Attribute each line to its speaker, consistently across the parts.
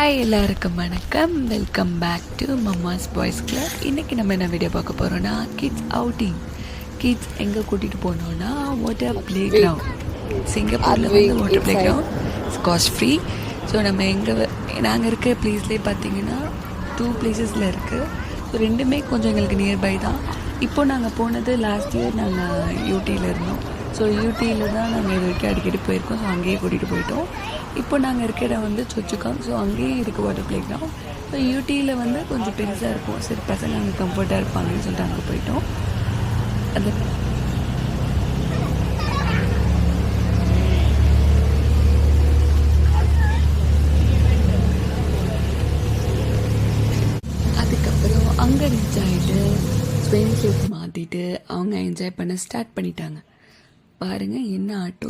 Speaker 1: Hi எல்லாருக்கும் வணக்கம். Welcome back to mamma's boys club. இன்றைக்கி நம்ம என்ன வீடியோ பார்க்க போகிறோன்னா கிட்ஸ் அவுட்டிங். கிட்ஸ் எங்கே கூட்டிகிட்டு போனோன்னா வாட்டர் ப்ளே கிரவுண்ட். சிங்கப்பூரில் வந்து water play ground cost free. So நம்ம நாங்கள் இருக்க ப்ளேஸ்லேயே பார்த்தீங்கன்னா 2 பிளேசஸில் இருக்குது. ஸோ ரெண்டுமே கொஞ்சம் எங்களுக்கு நியர்பை தான். இப்போ நாங்கள் போனது லாஸ்ட் இயர் நாங்கள் யூடியில் இருந்தோம். ஸோ யூடியில் தான் நாங்கள் இது வரைக்கும் அடிக்கடி போயிருக்கோம். ஸோ அங்கேயே கூட்டிகிட்டு போயிட்டோம். இப்போ நாங்கள் இருக்கிற இடம் வந்து சொச்சுக்காம். ஸோ அங்கேயே இருக்குது வாட்டர் ப்ளே கிரவுண்ட். ஸோ யூடியில் வந்து கொஞ்சம் பெருசாக இருக்கும். சரி பசங்க அங்கே கம்ஃபர்ட்டாக இருப்பாங்கன்னு சொல்லிட்டு அங்கே போயிட்டோம். அது அதுக்கப்புறம் அங்கே ரீச் ஆகிட்டு ஸ்விம் சூட் மாற்றிட்டு அவங்க என்ஜாய் பண்ண ஸ்டார்ட் பண்ணிட்டாங்க. பாருங்கள் என்ன ஆட்டோ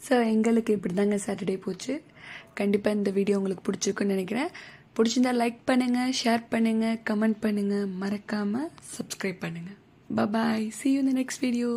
Speaker 1: ஸோ எங்களுக்கு இப்படி தாங்க சாட்டர்டே போச்சு. கண்டிப்பாக இந்த வீடியோ உங்களுக்கு பிடிச்சிருக்குன்னு நினைக்கிறேன். பிடிச்சிருந்தா லைக் பண்ணுங்கள், ஷேர் பண்ணுங்கள், கமெண்ட் பண்ணுங்கள், மறக்காமல் சப்ஸ்கிரைப் பண்ணுங்கள். பாய். See you in the next video.